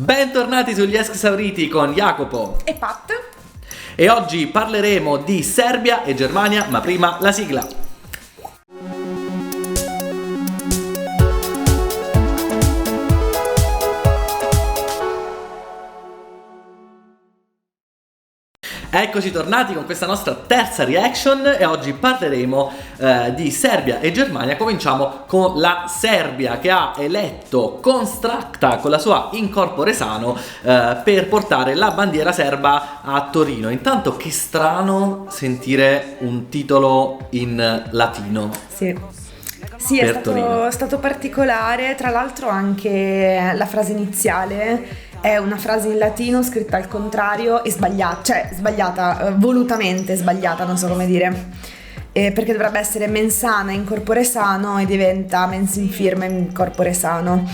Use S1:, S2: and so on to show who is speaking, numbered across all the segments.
S1: Bentornati sugli Esauriti con Jacopo
S2: e Pat.
S1: E oggi parleremo di Serbia e Germania, ma prima la sigla. Eccoci tornati con questa nostra terza reaction e oggi parleremo di Serbia e Germania. Cominciamo con la Serbia, che ha eletto Constracta con la sua in corpore sano per portare la bandiera serba a Torino. Intanto che strano sentire un titolo in latino.
S2: Sì, è stato particolare. Tra l'altro anche la frase iniziale è una frase in latino scritta al contrario e sbagliata, cioè sbagliata, volutamente sbagliata, non so come dire, perché dovrebbe essere mensana in corpore sano e diventa mens infirma in corpore sano,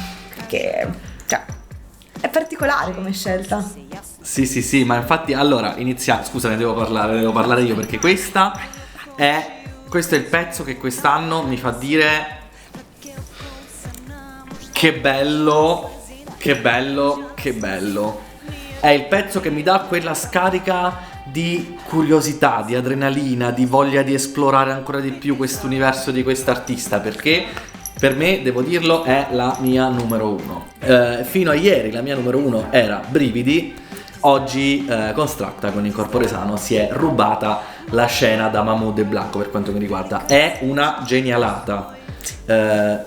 S2: che cioè, è particolare come scelta.
S1: Sì, ma infatti allora iniziamo, scusa, ne devo parlare io, perché questo è il pezzo che quest'anno mi fa dire che bello. È il pezzo che mi dà quella scarica di curiosità, di adrenalina, di voglia di esplorare ancora di più questo universo di quest'artista, perché per me, devo dirlo, è la mia numero uno. Fino a ieri la mia numero uno era Brividi. Oggi Constracta con il corpore sano si è rubata la scena da Mahmood e Blanco. Per quanto mi riguarda è una genialata.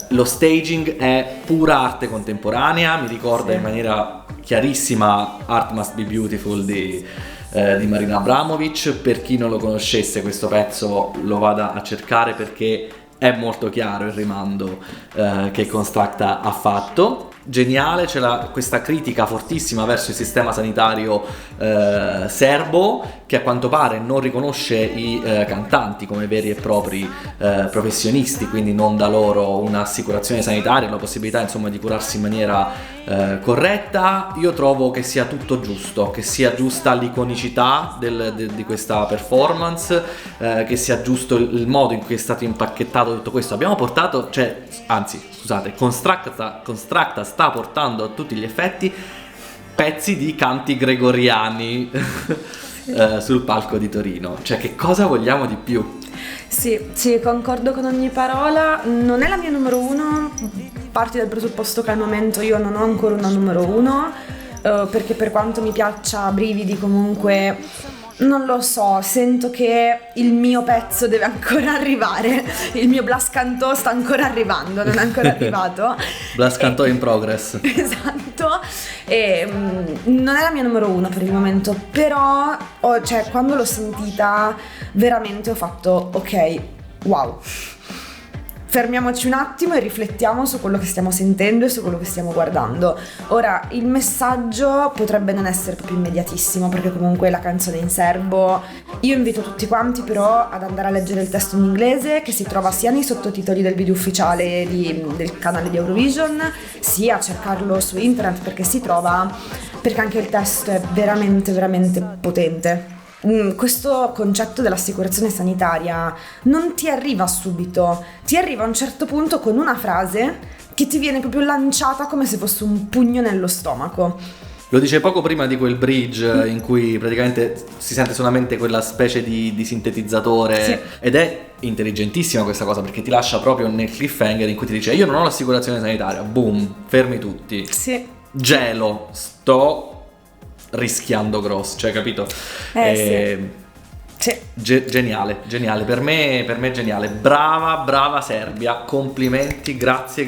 S1: Lo staging è pura arte contemporanea, mi ricorda in maniera chiarissima Art Must Be Beautiful di Marina Abramovic. Per chi non lo conoscesse, questo pezzo lo vada a cercare perché è molto chiaro il rimando che Constracta ha fatto. Geniale, c'è questa critica fortissima verso il sistema sanitario serbo, che a quanto pare non riconosce i cantanti come veri e propri professionisti, quindi non dà loro un'assicurazione sanitaria, la possibilità insomma di curarsi in maniera corretta. Io trovo che sia tutto giusto, che sia giusta l'iconicità di questa performance, che sia giusto il modo in cui è stato impacchettato tutto questo. Abbiamo portato, Constracta sta portando a tutti gli effetti pezzi di canti gregoriani sul palco di Torino. Cioè, che cosa vogliamo di più?
S2: Sì, concordo con ogni parola. Non è la mia numero uno. Parti dal presupposto che al momento io non ho ancora una numero uno, perché per quanto mi piaccia Brividi, comunque non lo so, sento che il mio pezzo deve ancora arrivare. Il mio Blas Cantò sta ancora arrivando, non è ancora arrivato.
S1: Blas Cantò in progress.
S2: Esatto. Non è la mia numero uno per il momento, però quando l'ho sentita veramente ho fatto ok, wow. Fermiamoci un attimo e riflettiamo su quello che stiamo sentendo e su quello che stiamo guardando. Ora, il messaggio potrebbe non essere proprio immediatissimo, perché comunque la canzone è in serbo. Io invito tutti quanti però ad andare a leggere il testo in inglese, che si trova sia nei sottotitoli del video ufficiale del canale di Eurovision, sia a cercarlo su internet, perché anche il testo è veramente, veramente potente. Questo concetto dell'assicurazione sanitaria non ti arriva subito, ti arriva a un certo punto con una frase che ti viene proprio lanciata come se fosse un pugno nello stomaco.
S1: Lo dice poco prima di quel bridge in cui praticamente si sente solamente quella specie di sintetizzatore, sì. Ed è intelligentissima questa cosa, perché ti lascia proprio nel cliffhanger in cui ti dice: io non ho l'assicurazione sanitaria, boom, fermi tutti.
S2: Sì.
S1: Gelo, sto rischiando grosso, cioè, capito?
S2: Sì.
S1: Geniale, per me è geniale. Brava Serbia, complimenti, grazie.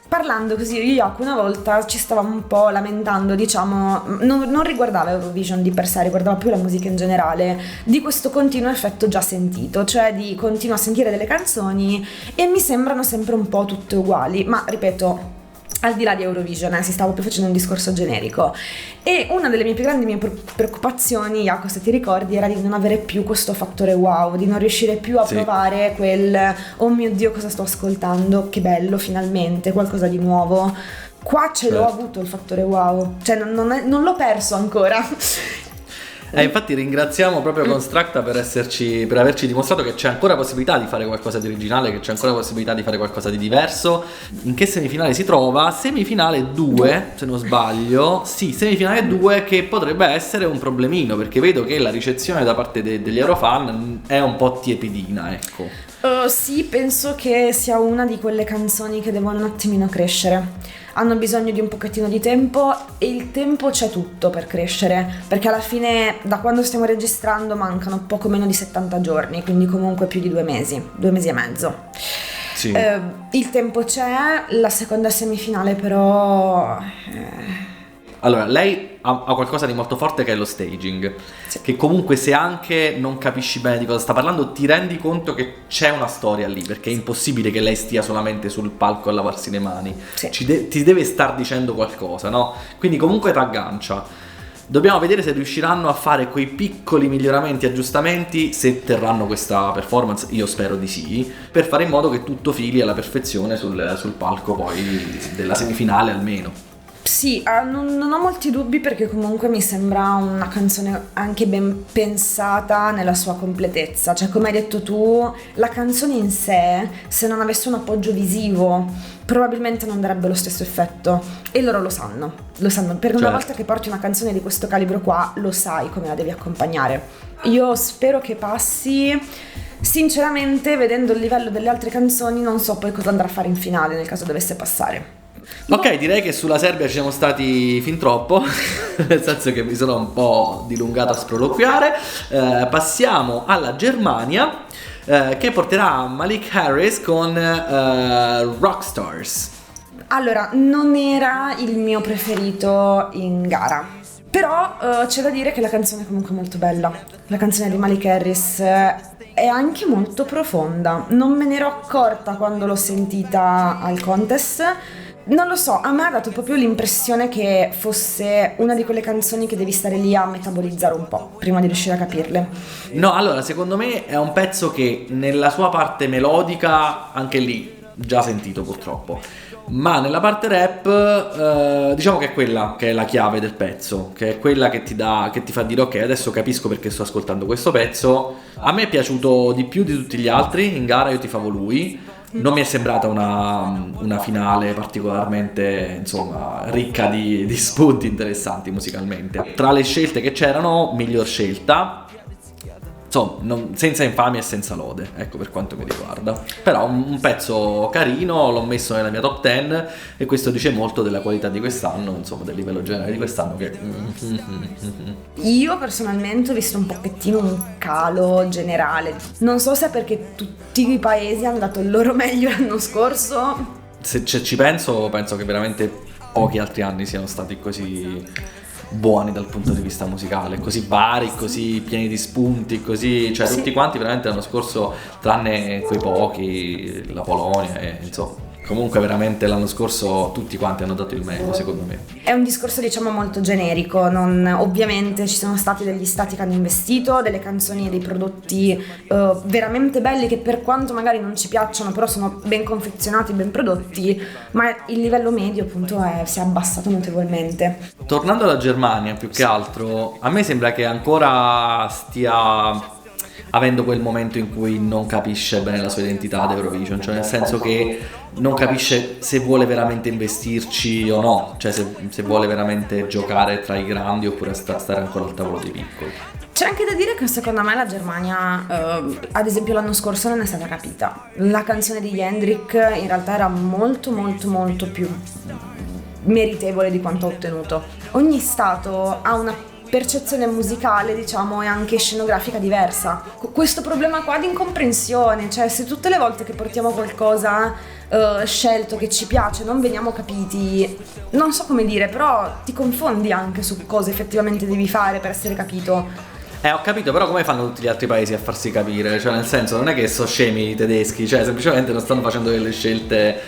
S2: Parlando così, io e Jacopo una volta ci stavamo un po' lamentando, diciamo, non riguardava Eurovision di per sé, riguardava più la musica in generale, di questo continuo effetto già sentito, cioè di continuo a sentire delle canzoni e mi sembrano sempre un po' tutte uguali, ma ripeto, al di là di Eurovision, si stavo più facendo un discorso generico. E una delle mie più grandi preoccupazioni, Jacopo, se ti ricordi, era di non avere più questo fattore wow, di non riuscire più a provare quel oh mio Dio, cosa sto ascoltando, che bello, finalmente qualcosa di nuovo. Qua l'ho avuto il fattore wow, cioè non l'ho perso ancora.
S1: Infatti ringraziamo proprio Constructa per averci dimostrato che c'è ancora possibilità di fare qualcosa di originale, che c'è ancora possibilità di fare qualcosa di diverso. In che semifinale si trova? Semifinale 2, se non sbaglio. Sì, semifinale 2, che potrebbe essere un problemino, perché vedo che la ricezione da parte degli Eurofan è un po' tiepidina, ecco.
S2: Sì, penso che sia una di quelle canzoni che devono un attimino crescere. Hanno bisogno di un pochettino di tempo, e il tempo c'è tutto per crescere, perché alla fine da quando stiamo registrando mancano poco meno di 70 giorni, quindi comunque più di 2 mesi e mezzo.
S1: Sì.
S2: Il tempo c'è, la seconda semifinale però...
S1: Allora, lei ha qualcosa di molto forte, che è lo staging, sì. Che comunque, se anche non capisci bene di cosa sta parlando, ti rendi conto che c'è una storia lì, perché è impossibile che lei stia solamente sul palco a lavarsi le mani, sì. Ti deve star dicendo qualcosa, no? Quindi comunque ti aggancia. Dobbiamo vedere se riusciranno a fare quei piccoli miglioramenti, aggiustamenti, se terranno questa performance, io spero di sì, per fare in modo che tutto fili alla perfezione sul palco poi della semifinale almeno.
S2: Sì, non ho molti dubbi, perché comunque mi sembra una canzone anche ben pensata nella sua completezza. Cioè, come hai detto tu, la canzone in sé, se non avesse un appoggio visivo, probabilmente non darebbe lo stesso effetto. E loro lo sanno, perché una volta che porti una canzone di questo calibro qua, lo sai come la devi accompagnare. Io spero che passi. Sinceramente, vedendo il livello delle altre canzoni, non so poi cosa andrà a fare in finale nel caso dovesse passare.
S1: Ok, direi che sulla Serbia ci siamo stati fin troppo, nel senso che mi sono un po' dilungato a sproloquiare. Passiamo alla Germania, che porterà Malik Harris con Rockstars.
S2: Allora, non era il mio preferito in gara, però c'è da dire che la canzone è comunque molto bella. La canzone di Malik Harris è anche molto profonda. Non me ne ero accorta quando l'ho sentita al contest. Non lo so, a me ha dato proprio l'impressione che fosse una di quelle canzoni che devi stare lì a metabolizzare un po' prima di riuscire a capirle.
S1: No, allora, secondo me è un pezzo che nella sua parte melodica, anche lì, già sentito purtroppo, ma nella parte rap diciamo che è quella che è la chiave del pezzo, che è quella che ti fa dire ok, adesso capisco perché sto ascoltando questo pezzo. A me è piaciuto di più di tutti gli altri, in gara io tifavo lui. Non mi è sembrata una finale particolarmente, insomma, ricca di spunti interessanti musicalmente. Tra le scelte che c'erano, miglior scelta, insomma, senza infamia e senza lode, ecco, per quanto mi riguarda. Però un pezzo carino, l'ho messo nella mia top 10, e questo dice molto della qualità di quest'anno, insomma, del livello generale di quest'anno, che...
S2: Io personalmente ho visto un pochettino un calo generale. Non so se è perché tutti i paesi hanno dato il loro meglio l'anno scorso.
S1: Se ci penso che veramente pochi altri anni siano stati così buoni dal punto di vista musicale, così vari, così pieni di spunti, così, cioè sì. Tutti quanti veramente l'anno scorso, tranne quei pochi, la Polonia e insomma. Comunque veramente l'anno scorso tutti quanti hanno dato il meglio, secondo me.
S2: È un discorso, diciamo, molto generico. Ovviamente ci sono stati degli stati che hanno investito, delle canzoni e dei prodotti veramente belli, che per quanto magari non ci piacciono, però sono ben confezionati, ben prodotti, ma il livello medio appunto si è abbassato notevolmente.
S1: Tornando alla Germania, più che altro, a me sembra che ancora stia avendo quel momento in cui non capisce bene la sua identità ad Eurovision, cioè nel senso che non capisce se vuole veramente investirci o no, cioè se vuole veramente giocare tra i grandi oppure stare ancora al tavolo dei piccoli.
S2: C'è anche da dire che secondo me la Germania, ad esempio l'anno scorso, non è stata capita. La canzone di Jendrik in realtà era molto molto molto più meritevole di quanto ha ottenuto. Ogni stato ha una percezione musicale, diciamo, e anche scenografica diversa. Questo problema qua di incomprensione, cioè se tutte le volte che portiamo qualcosa scelto che ci piace non veniamo capiti, non so come dire, però ti confondi anche su cosa effettivamente devi fare per essere capito.
S1: Ho capito, però come fanno tutti gli altri paesi a farsi capire? Cioè nel senso, non è che sono scemi i tedeschi, cioè semplicemente non stanno facendo delle scelte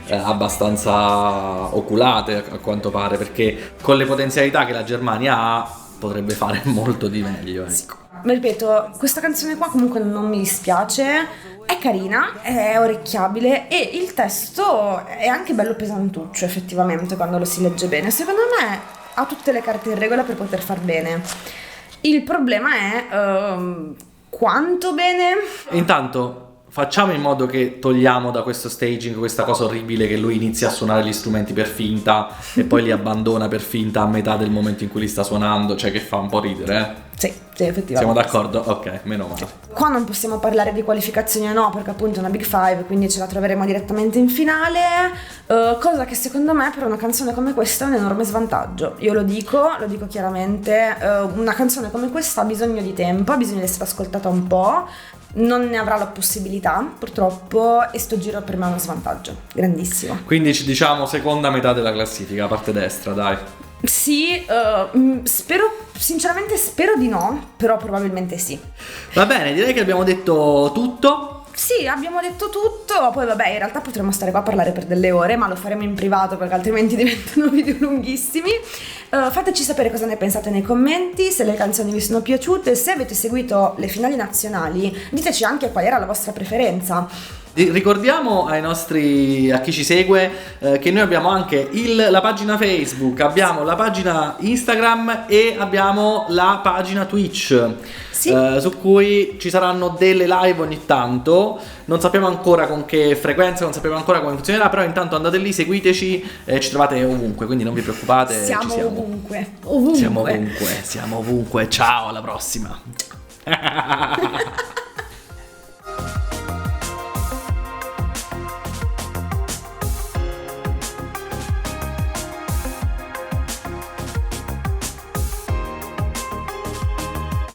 S1: abbastanza oculate a quanto pare, perché con le potenzialità che la Germania ha potrebbe fare molto di meglio, ecco.
S2: Ripeto, questa canzone qua comunque non mi dispiace, è carina, è orecchiabile e il testo è anche bello pesantuccio effettivamente quando lo si legge bene. Secondo me ha tutte le carte in regola per poter far bene. Il problema è quanto bene.
S1: Intanto facciamo in modo che togliamo da questo staging questa cosa orribile che lui inizia a suonare gli strumenti per finta e poi li abbandona per finta a metà del momento in cui li sta suonando, cioè che fa un po' ridere,
S2: Sì, effettivamente.
S1: Siamo d'accordo? Ok, meno male.
S2: Qua non possiamo parlare di qualificazioni o no, perché appunto è una Big Five, quindi ce la troveremo direttamente in finale, cosa che secondo me per una canzone come questa è un enorme svantaggio. Io lo dico chiaramente, una canzone come questa ha bisogno di tempo, ha bisogno di essere ascoltata un po', non ne avrà la possibilità purtroppo, e sto giro per me è uno svantaggio grandissimo.
S1: Quindi ci diciamo seconda metà della classifica, parte destra, dai.
S2: Sì, sinceramente spero di no, però probabilmente sì.
S1: Va bene, direi che abbiamo detto tutto.
S2: Sì, abbiamo detto tutto, poi vabbè, in realtà potremmo stare qua a parlare per delle ore, ma lo faremo in privato perché altrimenti diventano video lunghissimi. Fateci sapere cosa ne pensate nei commenti, se le canzoni vi sono piaciute, se avete seguito le finali nazionali, diteci anche qual era la vostra preferenza.
S1: Ricordiamo a chi ci segue che noi abbiamo anche la pagina Facebook, abbiamo la pagina Instagram e abbiamo la pagina Twitch,
S2: sì.
S1: Su cui ci saranno delle live ogni tanto. Non sappiamo ancora con che frequenza, non sappiamo ancora come funzionerà, però intanto andate lì, seguiteci, ci trovate ovunque, quindi non vi preoccupate.
S2: Siamo ovunque.
S1: Siamo ovunque. Ciao, alla prossima.